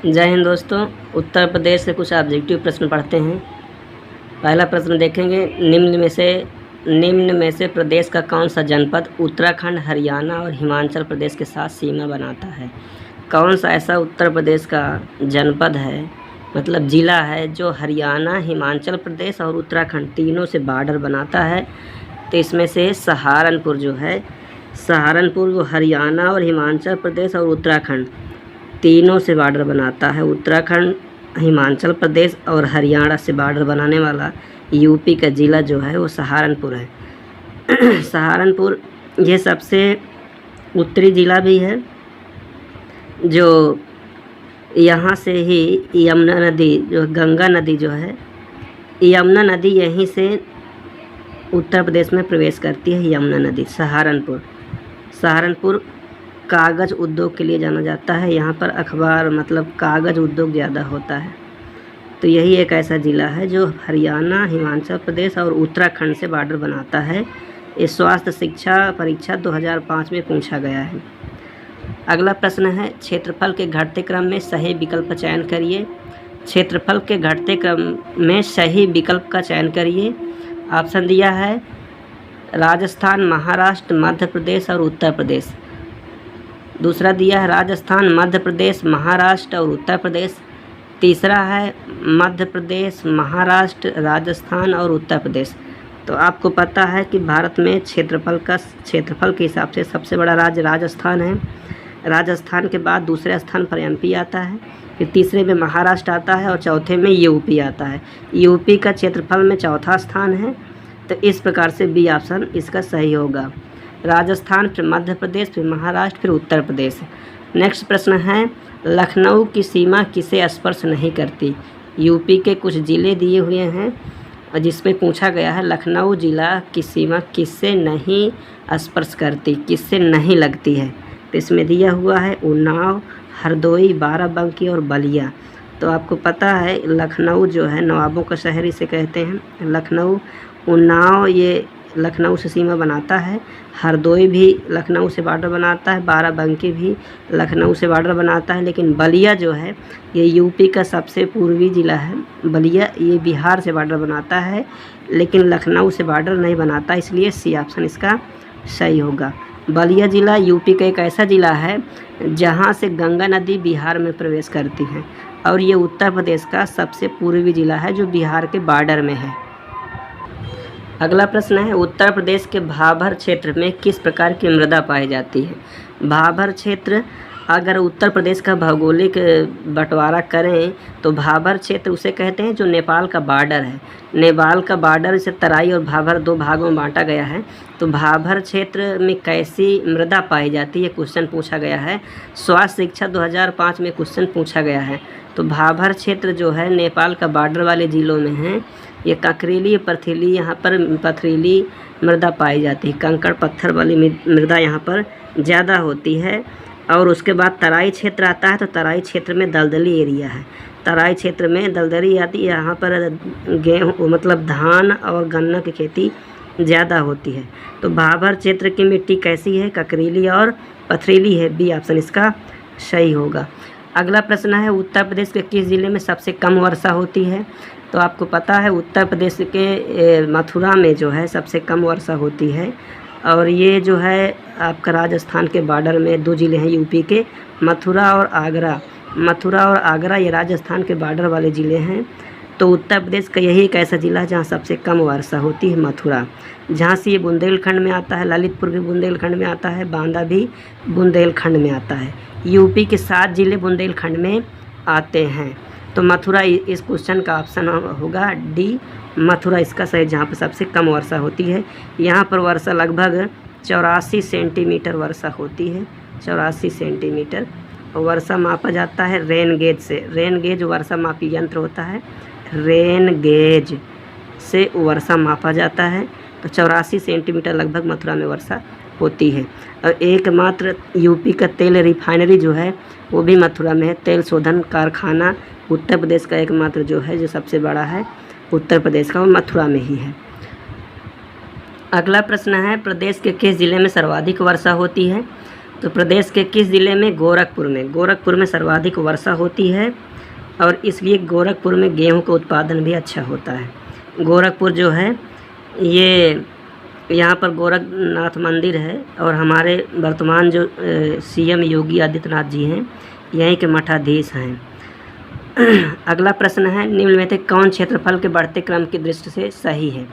जय हिंद दोस्तों। उत्तर प्रदेश से कुछ ऑब्जेक्टिव प्रश्न पढ़ते हैं। पहला प्रश्न देखेंगे, निम्न में से प्रदेश का कौन सा जनपद उत्तराखंड, हरियाणा और हिमाचल प्रदेश के साथ सीमा बनाता है। कौन सा ऐसा उत्तर प्रदेश का जनपद है, मतलब ज़िला है, जो हरियाणा, हिमाचल प्रदेश और उत्तराखंड तीनों से बॉर्डर बनाता है। तो इसमें से सहारनपुर जो है, सहारनपुर वो हरियाणा और हिमाचल प्रदेश और उत्तराखंड तीनों से बॉर्डर बनाता है। उत्तराखंड, हिमाचल प्रदेश और हरियाणा से बॉर्डर बनाने वाला यूपी का ज़िला जो है वो सहारनपुर है। सहारनपुर ये सबसे उत्तरी ज़िला भी है, जो यहाँ से ही यमुना नदी, जो गंगा नदी जो है, यमुना नदी यहीं से उत्तर प्रदेश में प्रवेश करती है। यमुना नदी सहारनपुर कागज़ उद्योग के लिए जाना जाता है। यहाँ पर अखबार मतलब कागज़ उद्योग ज़्यादा होता है। तो यही एक ऐसा ज़िला है जो हरियाणा, हिमाचल प्रदेश और उत्तराखंड से बॉर्डर बनाता है। ये स्वास्थ्य शिक्षा परीक्षा 2005 में पूछा गया है। अगला प्रश्न है, क्षेत्रफल के घटते क्रम में सही विकल्प का चयन करिए। क्षेत्रफल के घटते क्रम में सही विकल्प का चयन करिए। ऑप्शन दिया है राजस्थान, महाराष्ट्र, मध्य प्रदेश और उत्तर प्रदेश। दूसरा दिया है राजस्थान, मध्य प्रदेश, महाराष्ट्र और उत्तर प्रदेश। तीसरा है मध्य प्रदेश, महाराष्ट्र, राजस्थान और उत्तर प्रदेश। तो आपको पता है कि भारत में क्षेत्रफल के हिसाब से सबसे बड़ा राज्य राजस्थान है। राजस्थान के बाद दूसरे स्थान पर एमपी आता है, फिर तीसरे में महाराष्ट्र आता है और चौथे में यूपी आता है। यूपी का क्षेत्रफल में चौथा स्थान है। तो इस प्रकार से बी ऑप्शन इसका सही होगा। राजस्थान, फिर मध्य प्रदेश, फिर महाराष्ट्र, फिर उत्तर प्रदेश। नेक्स्ट प्रश्न है, लखनऊ की सीमा किसे स्पर्श नहीं करती। यूपी के कुछ ज़िले दिए हुए हैं और जिसमें पूछा गया है लखनऊ ज़िला की सीमा किससे नहीं स्पर्श करती, किससे नहीं लगती है। तो इसमें दिया हुआ है उन्नाव, हरदोई, बाराबंकी और बलिया। तो आपको पता है लखनऊ जो है नवाबों का शहर इसे कहते हैं। लखनऊ, उन्नाव ये लखनऊ से सीमा बनाता है। हरदोई भी लखनऊ से बॉर्डर बनाता है। बाराबंकी भी लखनऊ से बॉर्डर बनाता है। लेकिन बलिया जो है ये यूपी का सबसे पूर्वी ज़िला है। बलिया ये बिहार से बॉर्डर बनाता है, लेकिन लखनऊ से बॉर्डर नहीं बनाता, इसलिए सी ऑप्शन इसका सही होगा। बलिया ज़िला यूपी का एक ऐसा ज़िला है जहाँ से गंगा नदी बिहार में प्रवेश करती है और ये उत्तर प्रदेश का सबसे पूर्वी ज़िला है जो बिहार के बॉर्डर में है। अगला प्रश्न है, उत्तर प्रदेश के भाबर क्षेत्र में किस प्रकार की मृदा पाई जाती है। भाबर क्षेत्र, अगर उत्तर प्रदेश का भौगोलिक बंटवारा करें तो भाबर क्षेत्र उसे कहते हैं जो नेपाल का बॉर्डर है। नेपाल का बॉर्डर से तराई और भाबर दो भागों में बांटा गया है। तो भाबर क्षेत्र में कैसी मृदा पाई जाती है क्वेश्चन पूछा गया है। स्वास्थ्य शिक्षा 2005 में क्वेश्चन पूछा गया है। तो भाबर क्षेत्र जो है नेपाल का बॉर्डर वाले ज़िलों में है। ये ककरीली, पथरीली, यहाँ पर पथरीली मृदा पाई जाती है। कंकड़ पत्थर वाली मृदा यहाँ पर ज़्यादा होती है। और उसके बाद तराई क्षेत्र आता है। तो तराई क्षेत्र में दलदली एरिया है। तराई क्षेत्र में दलदली आती है। यहाँ पर गेहूँ मतलब धान और गन्ना की खेती ज़्यादा होती है। तो भाबर क्षेत्र की मिट्टी कैसी है, ककरीली और पथरीली है। बी ऑप्शन इसका सही होगा। अगला प्रश्न है, उत्तर प्रदेश के किस ज़िले में सबसे कम वर्षा होती है। तो आपको पता है उत्तर प्रदेश के मथुरा में जो है सबसे कम वर्षा होती है। और ये जो है आपका राजस्थान के बॉर्डर में दो ज़िले हैं यूपी के, मथुरा और आगरा। मथुरा और आगरा ये राजस्थान के बॉर्डर वाले ज़िले हैं। तो उत्तर प्रदेश का यही एक ऐसा ज़िला जहाँ सबसे कम वर्षा होती है, मथुरा। झांसी ये बुंदेलखंड में आता है, ललितपुर भी बुंदेलखंड में आता है, बांदा भी बुंदेलखंड में आता है। यूपी के 7 ज़िले बुंदेलखंड में आते हैं। तो मथुरा इस क्वेश्चन का ऑप्शन होगा डी, मथुरा इसका सही, जहाँ पर सबसे कम वर्षा होती है। यहाँ पर वर्षा लगभग 84 सेंटीमीटर वर्षा होती है, 84 सेंटीमीटर। और वर्षा मापा जाता है रेन गेज से। रेन गेज वर्षा मापी यंत्र होता है, रेन गेज से वर्षा मापा जाता है। तो 84 सेंटीमीटर लगभग मथुरा में वर्षा होती है। और एकमात्र यूपी का तेल रिफाइनरी जो है वो भी मथुरा में है। तेल शोधन कारखाना उत्तर प्रदेश का एकमात्र जो है, जो सबसे बड़ा है उत्तर प्रदेश का, वो मथुरा में ही है। अगला प्रश्न है, प्रदेश के किस ज़िले में सर्वाधिक वर्षा होती है। तो प्रदेश के किस ज़िले में? गोरखपुर में सर्वाधिक वर्षा होती है और इसलिए गोरखपुर में गेहूं का उत्पादन भी अच्छा होता है। गोरखपुर जो है ये यहाँ पर गोरखनाथ मंदिर है और हमारे वर्तमान जो सीएम योगी आदित्यनाथ जी हैं यहीं के मठाधीश हैं। अगला प्रश्न है, निम्न में से कौन क्षेत्रफल के बढ़ते क्रम की दृष्टि से सही है?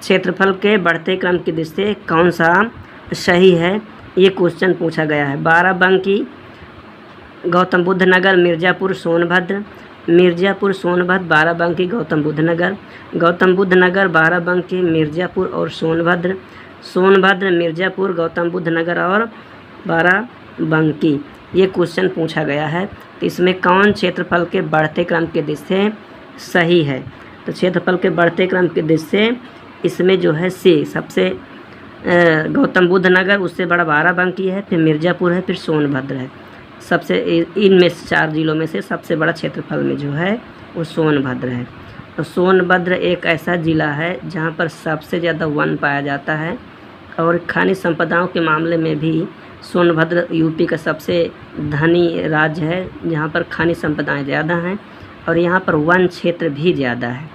क्षेत्रफल के बढ़ते क्रम की दृष्टि से कौन सा सही है, ये क्वेश्चन पूछा गया है। बाराबंकी, गौतम बुद्ध नगर, मिर्ज़ापुर, सोनभद्र, बाराबंकी, गौतम बुद्ध नगर, बाराबंकी, मिर्ज़ापुर और सोनभद्र, मिर्ज़ापुर, गौतम बुद्ध नगर और बाराबंकी, ये क्वेश्चन पूछा गया है। तो इसमें कौन क्षेत्रफल के बढ़ते क्रम की दृष्टि से सही है? तो क्षेत्रफल के बढ़ते क्रम की दृष्टि से इसमें जो है सी सबसे गौतम बुद्ध नगर, उससे बड़ा बाराबंकी है, फिर मिर्ज़ापुर है, फिर सोनभद्र है। सबसे इनमें से 4 ज़िलों में से सबसे बड़ा क्षेत्रफल में जो है वो सोनभद्र है। तो सोनभद्र एक ऐसा ज़िला है जहाँ पर सबसे ज़्यादा वन पाया जाता है और खनिज संपदाओं के मामले में भी सोनभद्र यूपी का सबसे धनी राज्य है, जहाँ पर खनिज संपदाएँ ज़्यादा हैं और यहाँ पर वन क्षेत्र भी ज़्यादा है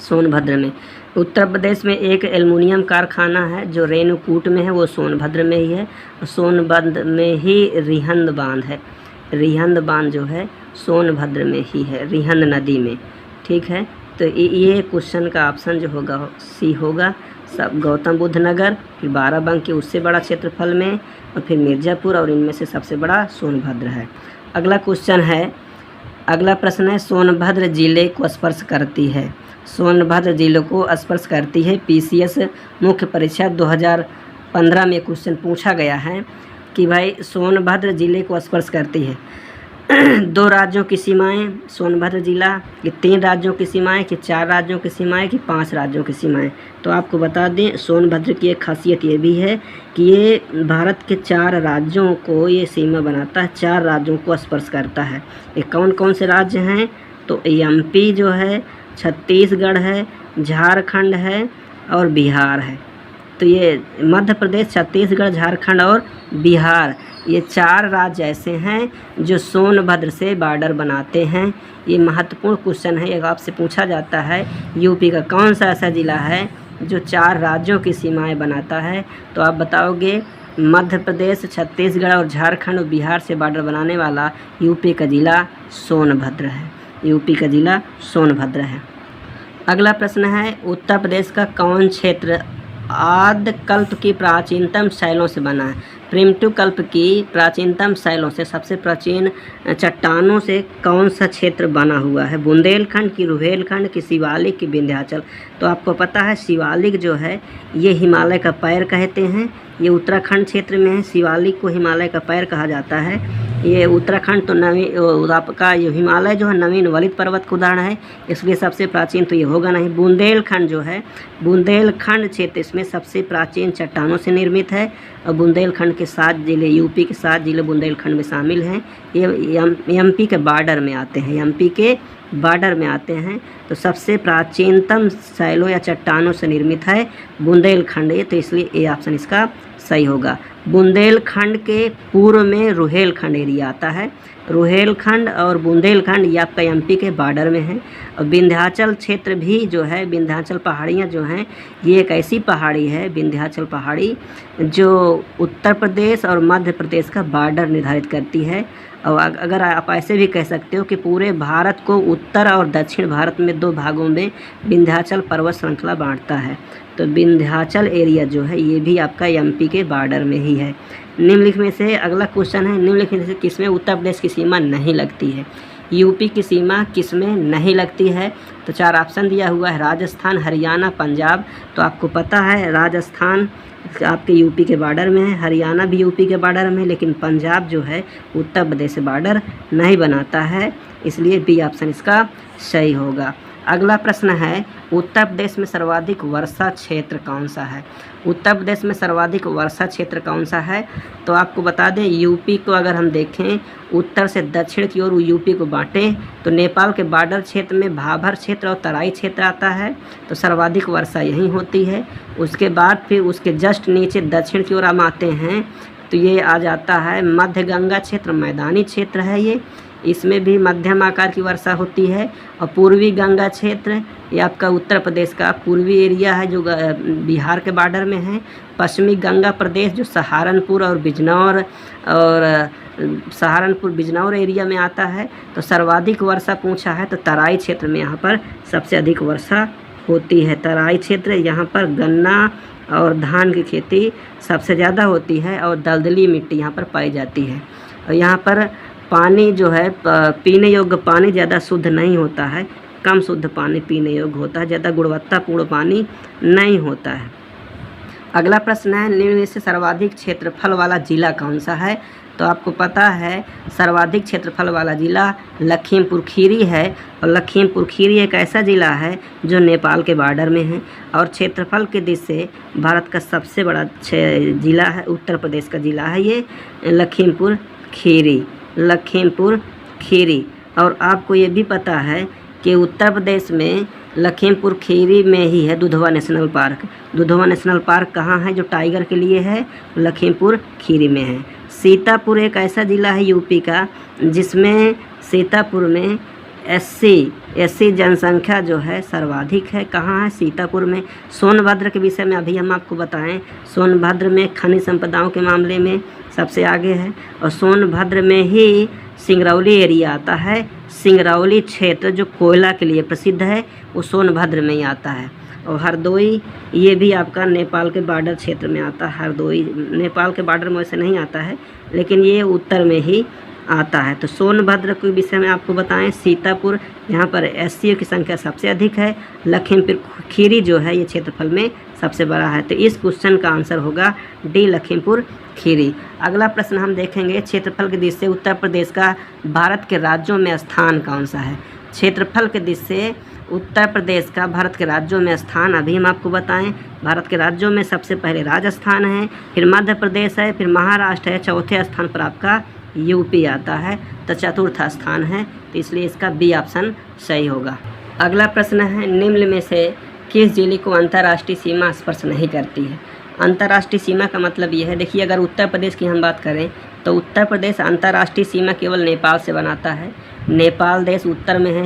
सोनभद्र में। उत्तर प्रदेश में एक एल्युमिनियम कारखाना है जो रेणुकूट में है, वो सोनभद्र में ही है। सोनभद्र में ही रिहंद बांध है, रिहंद बांध जो है सोनभद्र में ही है, रिहंद नदी में। ठीक है, तो ये क्वेश्चन का ऑप्शन जो होगा सी होगा। सब गौतम बुद्ध नगर, फिर बाराबंकी उससे बड़ा क्षेत्रफल में, और फिर मिर्ज़ापुर और इनमें से सबसे बड़ा सोनभद्र है। अगला प्रश्न है, सोनभद्र ज़िले को स्पर्श करती है। सोनभद्र ज़िले को स्पर्श करती है। पीसीएस मुख्य परीक्षा 2015 में क्वेश्चन पूछा गया है कि भाई सोनभद्र ज़िले को स्पर्श करती है 2 राज्यों की सीमाएं सोनभद्र ज़िला, कि 3 राज्यों की सीमाएं, कि 4 राज्यों की सीमाएं, कि 5 राज्यों की सीमाएं। तो आपको बता दें सोनभद्र की एक खासियत ये भी है कि ये भारत के 4 राज्यों को ये सीमा बनाता है, 4 राज्यों को स्पर्श करता है। ये कौन कौन से राज्य हैं? तो एमपी जो है, छत्तीसगढ़ है, झारखंड है और बिहार है। तो ये मध्य प्रदेश, छत्तीसगढ़, झारखंड और बिहार, ये 4 राज्य ऐसे हैं जो सोनभद्र से बॉर्डर बनाते हैं। ये महत्वपूर्ण क्वेश्चन है, एक आपसे पूछा जाता है यूपी का कौन सा ऐसा ज़िला है जो 4 राज्यों की सीमाएं बनाता है, तो आप बताओगे मध्य प्रदेश, छत्तीसगढ़ और झारखंड और बिहार से बॉर्डर बनाने वाला यूपी का ज़िला सोनभद्र है, यूपी का ज़िला सोनभद्र है। अगला प्रश्न है, उत्तर प्रदेश का कौन क्षेत्र आद्यकल्प की प्राचीनतम शैलों से बना है? प्रिमिटिव कल्प की प्राचीनतम शैलों से, सबसे प्राचीन चट्टानों से कौन सा क्षेत्र बना हुआ है? बुंदेलखंड की, रुहेलखंड की, शिवालिक की, विंध्याचल। तो आपको पता है शिवालिक जो है ये हिमालय का पैर कहते हैं, ये उत्तराखंड क्षेत्र में है। शिवालिक को हिमालय का पैर कहा जाता है। ये उत्तराखंड तो नवीन आपका ये हिमालय जो है नवीन वलित पर्वत का उदाहरण है, इसलिए सबसे प्राचीन तो ये होगा नहीं। बुंदेलखंड जो है, बुंदेलखंड क्षेत्र इसमें सबसे प्राचीन चट्टानों से निर्मित है और बुंदेलखंड के 7 ज़िले, यूपी के 7 ज़िले बुंदेलखंड में शामिल हैं। ये एमपी के बॉर्डर में आते हैं, एमपी के बॉर्डर में आते हैं। तो सबसे प्राचीनतम शैलों या चट्टानों से निर्मित है बुंदेलखंड, ये तो इसलिए ये ऑप्शन इसका सही होगा। बुंदेलखंड के पूर्व में रुहेलखंड एरिया आता है। रुहेलखंड और बुंदेलखंड ये आपका एमपी के बॉर्डर में है। और विंध्याचल क्षेत्र भी जो है, विंध्याचल पहाड़ियाँ जो हैं, ये एक ऐसी पहाड़ी है विंध्याचल पहाड़ी जो उत्तर प्रदेश और मध्य प्रदेश का बॉर्डर निर्धारित करती है। और अगर आप ऐसे भी कह सकते हो कि पूरे भारत को उत्तर और दक्षिण भारत में 2 भागों में विंध्याचल पर्वत श्रृंखला बांटता है। तो विंध्याचल एरिया जो है ये भी आपका एमपी के बॉर्डर में ही है। निम्नलिखित में से अगला क्वेश्चन है, निम्नलिखित में से किसमें उत्तर प्रदेश की सीमा नहीं लगती है? यूपी की सीमा किसमें नहीं लगती है? तो 4 ऑप्शन दिया हुआ है, राजस्थान, हरियाणा, पंजाब। तो आपको पता है राजस्थान आपके यूपी के बॉर्डर में है, हरियाणा भी यूपी के बॉर्डर में है, लेकिन पंजाब जो है उत्तर प्रदेश से बॉर्डर नहीं बनाता है, इसलिए बी ऑप्शन इसका सही होगा। अगला प्रश्न है, उत्तर प्रदेश में सर्वाधिक वर्षा क्षेत्र कौन सा है? उत्तर प्रदेश में सर्वाधिक वर्षा क्षेत्र कौन सा है? तो आपको बता दें यूपी को अगर हम देखें उत्तर से दक्षिण की ओर यूपी को बांटें तो नेपाल के बॉर्डर क्षेत्र में भाभर क्षेत्र और तराई क्षेत्र आता है, तो सर्वाधिक वर्षा यहीं होती है। उसके बाद फिर उसके जस्ट नीचे दक्षिण की ओर हम आते हैं तो ये आ जाता है मध्य गंगा क्षेत्र, मैदानी क्षेत्र है ये, इसमें भी मध्यम आकार की वर्षा होती है। और पूर्वी गंगा क्षेत्र ये आपका उत्तर प्रदेश का पूर्वी एरिया है जो बिहार के बॉर्डर में है। पश्चिमी गंगा प्रदेश जो सहारनपुर और बिजनौर एरिया में आता है। तो सर्वाधिक वर्षा पूछा है तो तराई क्षेत्र में यहाँ पर सबसे अधिक वर्षा होती है। तराई क्षेत्र यहाँ पर गन्ना और धान की खेती सबसे ज़्यादा होती है और दलदली मिट्टी यहाँ पर पाई जाती है। और यहाँ पर पानी जो है पीने योग्य पानी ज़्यादा शुद्ध नहीं होता है, कम शुद्ध पानी पीने योग्य होता है, ज़्यादा गुणवत्तापूर्ण पानी नहीं होता है। अगला प्रश्न है निम्न में से सर्वाधिक क्षेत्रफल वाला जिला कौन सा है। तो आपको पता है सर्वाधिक क्षेत्रफल वाला जिला लखीमपुर खीरी है। और लखीमपुर खीरी एक ऐसा ज़िला है जो नेपाल के बॉर्डर में है और क्षेत्रफल के दृष्टि से भारत का सबसे बड़ा ज़िला है, उत्तर प्रदेश का ज़िला है ये लखीमपुर खीरी। और आपको ये भी पता है कि उत्तर प्रदेश में लखीमपुर खीरी में ही है Dudhwa national park. Dudhwa national park कहाँ है जो टाइगर के लिए है, लखीमपुर खीरी में है। सीतापुर एक ऐसा ज़िला है यूपी का जिसमें सीतापुर में एससी जनसंख्या जो है सर्वाधिक है। कहाँ है, सीतापुर में। सोनभद्र के विषय में अभी हम आपको बताएं, सोनभद्र में खनिज संपदाओं के मामले में सबसे आगे है। और सोनभद्र में ही सिंगरौली एरिया आता है। सिंगरौली क्षेत्र जो कोयला के लिए प्रसिद्ध है वो सोनभद्र में ही आता है। और हरदोई ये भी आपका नेपाल के बॉर्डर क्षेत्र में आता है। हरदोई नेपाल के बॉर्डर में वैसे नहीं आता है लेकिन ये उत्तर में ही आता है। तो सोनभद्र के विषय में आपको बताएं, सीतापुर यहाँ पर एससी की संख्या सबसे अधिक है। लखीमपुर खीरी जो है ये क्षेत्रफल में सबसे बड़ा है। तो इस क्वेश्चन का आंसर होगा डी लखीमपुर खीरी। अगला प्रश्न हम देखेंगे क्षेत्रफल के दृष्टि से उत्तर प्रदेश का भारत के राज्यों में स्थान कौन सा है। क्षेत्रफल के दृष्टि से उत्तर प्रदेश का भारत के राज्यों में स्थान अभी हम आपको बताएं। भारत के राज्यों में सबसे पहले राजस्थान है, फिर मध्य प्रदेश है, फिर महाराष्ट्र है, चौथे स्थान पर आपका यूपी आता है, तो चतुर्थ स्थान है। तो इसलिए इसका बी ऑप्शन सही होगा। अगला प्रश्न है निम्न में से किस जिले को अंतर्राष्ट्रीय सीमा स्पर्श नहीं करती है। अंतर्राष्ट्रीय सीमा का मतलब यह है, देखिए अगर उत्तर प्रदेश की हम बात करें तो उत्तर प्रदेश अंतर्राष्ट्रीय सीमा केवल नेपाल से बनाता है। नेपाल देश उत्तर में है,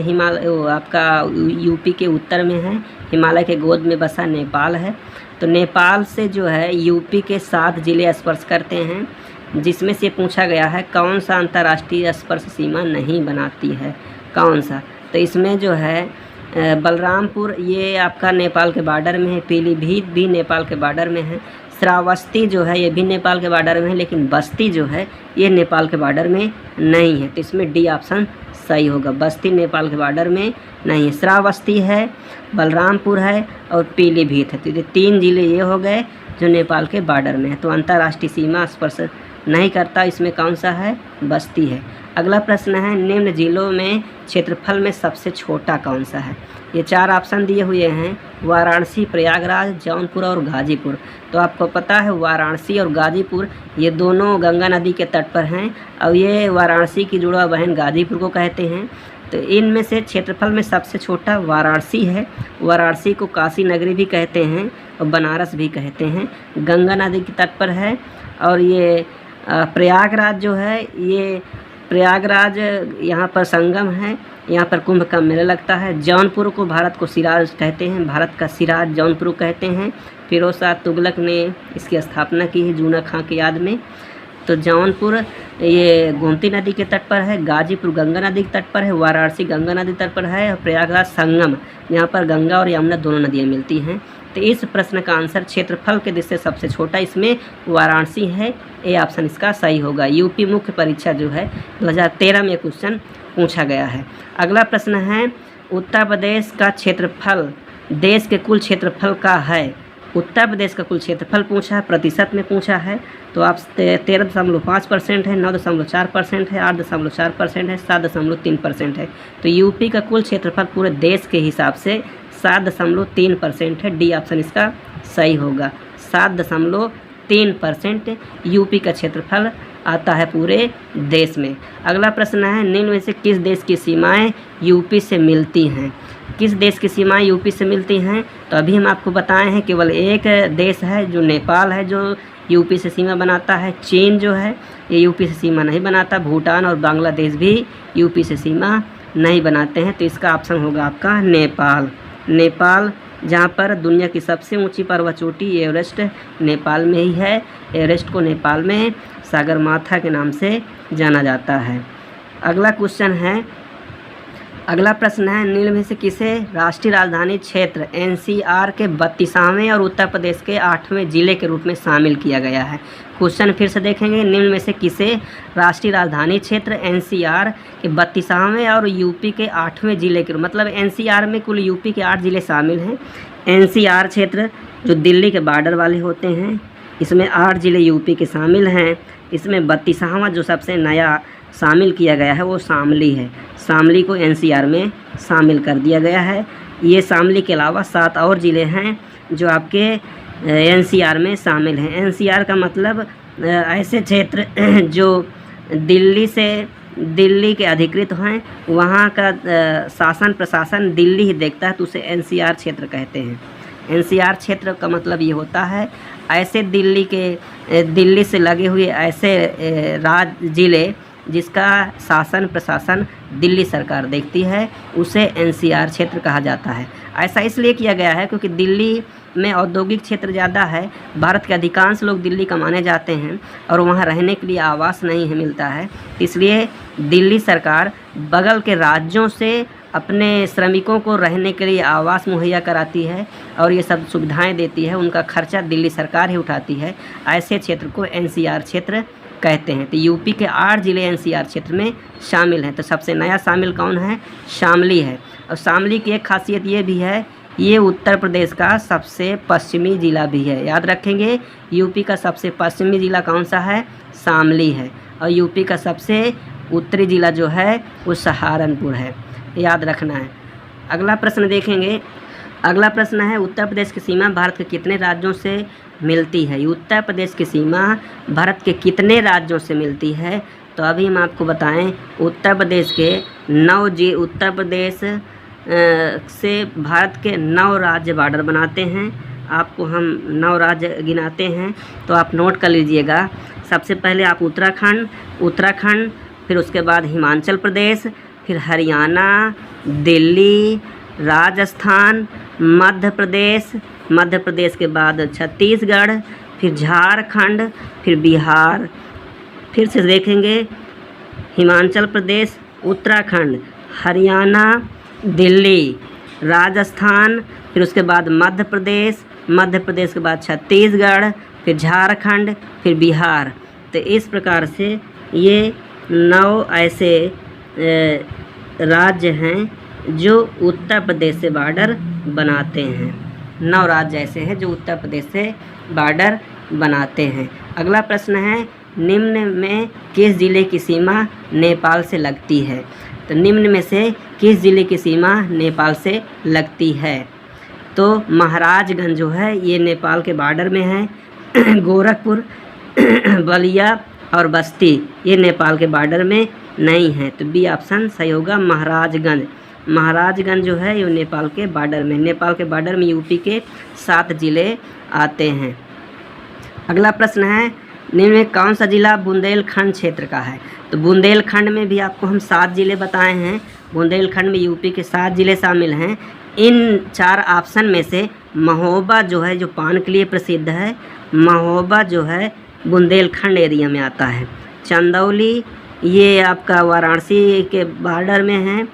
आपका यूपी के उत्तर में है, हिमालय के गोद में बसा नेपाल है। तो नेपाल से जो है यूपी के 7 जिले स्पर्श करते हैं, जिसमें से पूछा गया है कौन सा अंतर्राष्ट्रीय स्पर्श सीमा नहीं बनाती है, कौन सा। तो इसमें जो है बलरामपुर ये आपका नेपाल के बॉर्डर में है, पीलीभीत भी नेपाल के बॉर्डर में है, श्रावस्ती जो है ये भी नेपाल के बॉर्डर में है, लेकिन बस्ती जो है ये नेपाल के बॉर्डर में नहीं है। तो इसमें डी ऑप्शन सही होगा, बस्ती नेपाल के बॉर्डर में नहीं है। श्रावस्ती है, बलरामपुर है और पीलीभीत है। तो ये 3 जिले ये हो गए जो नेपाल के बॉर्डर में है। तो अंतर्राष्ट्रीय सीमा स्पर्श नहीं करता, इसमें कौन सा है, बस्ती है। अगला प्रश्न है निम्न जिलों में क्षेत्रफल में सबसे छोटा कौन सा है। ये 4 ऑप्शन दिए हुए हैं, वाराणसी, प्रयागराज, जौनपुर और गाजीपुर। तो आपको पता है वाराणसी और गाजीपुर ये दोनों गंगा नदी के तट पर हैं और ये वाराणसी की जुड़वा बहन गाजीपुर को कहते हैं। तो इनमें से क्षेत्रफल में सबसे छोटा वाराणसी है। वाराणसी को काशी नगरी भी कहते हैं और बनारस भी कहते हैं, गंगा नदी के तट पर है। और ये प्रयागराज जो है ये प्रयागराज यहाँ पर संगम है, यहाँ पर कुंभ का मेला लगता है। जौनपुर को भारत को सिराज कहते हैं, भारत का सिराज जौनपुर कहते हैं। फिरोज शाह तुगलक ने इसकी स्थापना की है जूना खां की याद में। तो जौनपुर ये गोमती नदी के तट पर है, गाजीपुर गंगा नदी के तट पर है, वाराणसी गंगा नदी तट पर है और प्रयागराज संगम, यहाँ पर गंगा और यमुना दोनों नदियाँ मिलती हैं। तो इस प्रश्न का आंसर क्षेत्रफल के दृष्टि से सबसे छोटा इसमें वाराणसी है, ए ऑप्शन इसका सही होगा। यूपी मुख्य परीक्षा जो है 2013 में क्वेश्चन पूछा गया है। अगला प्रश्न है उत्तर प्रदेश का क्षेत्रफल देश के कुल क्षेत्रफल का है। उत्तर प्रदेश का कुल क्षेत्रफल पूछा है, प्रतिशत में पूछा है। तो आप 13.5% है, 9.4% है, 8.4% है, 7.3% है। तो यूपी का कुल क्षेत्रफल पूरे देश के हिसाब से 7.3% है, डी ऑप्शन इसका सही होगा। 7.3% यूपी का क्षेत्रफल आता है पूरे देश में। अगला प्रश्न है निम्न में से किस देश की सीमाएं यूपी से मिलती हैं। किस देश की सीमाएं यूपी से मिलती हैं? तो अभी हम आपको बताए हैं केवल एक देश है जो नेपाल है जो यूपी से सीमा बनाता है। चीन जो है ये यूपी से सीमा नहीं बनाता। भूटान और बांग्लादेश भी यूपी से सीमा नहीं बनाते हैं। तो इसका ऑप्शन होगा आपका नेपाल। नेपाल, जहाँ पर दुनिया की सबसे ऊंची पर्वत चोटी एवरेस्ट नेपाल में ही है। एवरेस्ट को नेपाल में सागरमाथा के नाम से जाना जाता है। अगला प्रश्न है निम्न में से किसे राष्ट्रीय राजधानी क्षेत्र एनसीआर के 32वें और उत्तर प्रदेश के 8वें जिले के रूप में शामिल किया गया है? क्वेश्चन फिर से देखेंगे, निम्न में से किसे राष्ट्रीय राजधानी क्षेत्र एनसीआर के 32वें और यूपी के 8वें जिले के, मतलब एनसीआर में कुल यूपी के 8 जिले शामिल हैं। एनसीआर क्षेत्र जो दिल्ली के बॉर्डर वाले होते हैं, इसमें 8 जिले यूपी के शामिल हैं। इसमें 32वां जो सबसे नया शामिल किया गया है वो शामली है। शामली को एनसीआर में शामिल कर दिया गया है। ये शामली के अलावा 7 और ज़िले हैं जो आपके एनसीआर में शामिल हैं। एनसीआर का मतलब ऐसे क्षेत्र जो दिल्ली के अधिकृत हैं, वहाँ का शासन प्रशासन दिल्ली ही देखता है, तो उसे एनसीआर क्षेत्र कहते हैं। एनसीआर क्षेत्र का मतलब ये होता है ऐसे दिल्ली से लगे हुए ऐसे ज़िले जिसका शासन प्रशासन दिल्ली सरकार देखती है, उसे एनसीआर क्षेत्र कहा जाता है। ऐसा इसलिए किया गया है क्योंकि दिल्ली में औद्योगिक क्षेत्र ज़्यादा है। भारत के अधिकांश लोग दिल्ली कमाने जाते हैं और वहाँ रहने के लिए आवास नहीं है मिलता है, इसलिए दिल्ली सरकार बगल के राज्यों से अपने श्रमिकों को रहने के लिए आवास मुहैया कराती है और ये सब सुविधाएं देती है। उनका खर्चा दिल्ली सरकार ही उठाती है। ऐसे क्षेत्र को एनसीआर क्षेत्र कहते हैं। तो यूपी के 8 जिले एनसीआर क्षेत्र में शामिल हैं। तो सबसे नया शामिल कौन है? शामली है। और शामली की एक खासियत ये भी है, ये उत्तर प्रदेश का सबसे पश्चिमी ज़िला भी है। याद रखेंगे, यूपी का सबसे पश्चिमी ज़िला कौन सा है? शामली है। और यूपी का सबसे उत्तरी ज़िला जो है वो सहारनपुर है, याद रखना है। अगला प्रश्न देखेंगे। अगला प्रश्न है उत्तर प्रदेश की सीमा भारत के कितने राज्यों से मिलती है? उत्तर प्रदेश की सीमा भारत के कितने राज्यों से मिलती है? तो अभी हम आपको बताएं, उत्तर प्रदेश से भारत के 9 राज्य बॉर्डर बनाते हैं। आपको हम 9 राज्य गिनाते हैं तो आप नोट कर लीजिएगा। सबसे पहले आप उत्तराखंड, फिर उसके बाद हिमाचल प्रदेश, फिर हरियाणा, दिल्ली, राजस्थान, मध्य प्रदेश के बाद छत्तीसगढ़, फिर झारखंड, फिर बिहार। फिर से देखेंगे, हिमाचल प्रदेश, उत्तराखंड, हरियाणा, दिल्ली, राजस्थान, फिर उसके बाद मध्य प्रदेश के बाद छत्तीसगढ़, फिर झारखंड, फिर बिहार। तो इस प्रकार से ये 9 ऐसे राज्य हैं जो उत्तर प्रदेश से बॉर्डर बनाते हैं। 9 राज्य ऐसे हैं जो उत्तर प्रदेश से बॉर्डर बनाते हैं। अगला प्रश्न है, निम्न में किस ज़िले की सीमा नेपाल से लगती है? तो निम्न में से किस ज़िले की सीमा नेपाल से लगती है? तो महाराजगंज जो है ये नेपाल के बॉर्डर में है। गोरखपुर, बलिया और बस्ती ये नेपाल के बॉर्डर में नहीं है। तो बी ऑप्शन सही होगा, महाराजगंज जो है ये नेपाल के बॉर्डर में। नेपाल के बॉर्डर में यूपी के 7 ज़िले आते हैं। अगला प्रश्न है, निम्न में कौन सा ज़िला बुंदेलखंड क्षेत्र का है? तो बुंदेलखंड में भी आपको हम 7 ज़िले बताए हैं। बुंदेलखंड में यूपी के 7 ज़िले शामिल हैं। इन 4 ऑप्शन में से महोबा जो है, जो पान के लिए प्रसिद्ध है, महोबा जो है बुंदेलखंड एरिया में आता है। चंदौली ये आपका वाराणसी के बॉर्डर में है।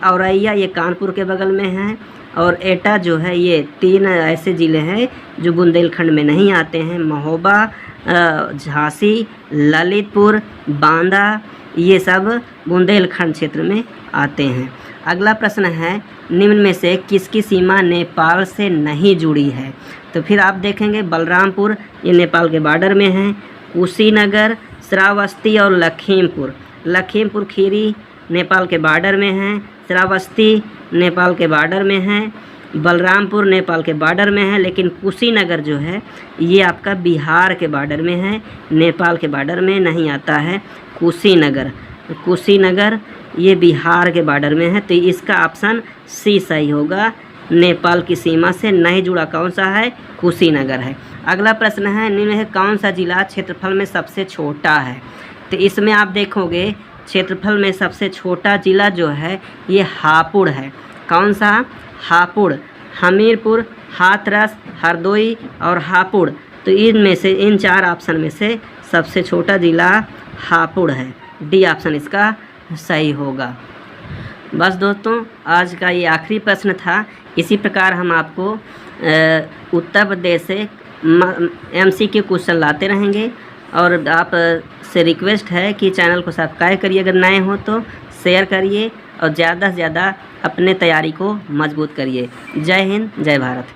औरैया ये कानपुर के बगल में है। और एटा जो है, ये 3 ऐसे ज़िले हैं जो बुंदेलखंड में नहीं आते हैं। महोबा, झांसी, ललितपुर, बांदा ये सब बुंदेलखंड क्षेत्र में आते हैं। अगला प्रश्न है, निम्न में से किसकी सीमा नेपाल से नहीं जुड़ी है? तो फिर आप देखेंगे, बलरामपुर ये नेपाल के बॉर्डर में है। कुशीनगर, श्रावस्ती और लखीमपुर खीरी नेपाल के बॉर्डर में है। श्रावस्ती नेपाल के बॉर्डर में है। बलरामपुर नेपाल के बॉर्डर में है। लेकिन कुशीनगर जो है ये आपका बिहार के बॉर्डर में है, नेपाल के बॉर्डर में नहीं आता है। कुशीनगर ये बिहार के बॉर्डर में है, तो इसका ऑप्शन सी सही होगा। नेपाल की सीमा से नहीं जुड़ा कौन सा है? कुशीनगर है। अगला प्रश्न है, निम्न में कौन सा जिला क्षेत्रफल में सबसे छोटा है? तो इसमें आप देखोगे क्षेत्रफल में सबसे छोटा जिला जो है ये हापुड़ है। कौन सा? हापुड़। हमीरपुर, हाथरस, हरदोई और हापुड़, तो इनमें से इन 4 ऑप्शन में से सबसे छोटा जिला हापुड़ है। डी ऑप्शन इसका सही होगा। बस दोस्तों, आज का ये आखिरी प्रश्न था। इसी प्रकार हम आपको उत्तर प्रदेश से MCQ क्वेश्चन लाते रहेंगे। और आप से रिक्वेस्ट है कि चैनल को सब्सक्राइब करिए, अगर नए हो तो शेयर करिए और ज़्यादा से ज़्यादा अपने तैयारी को मजबूत करिए। जय हिंद, जय भारत।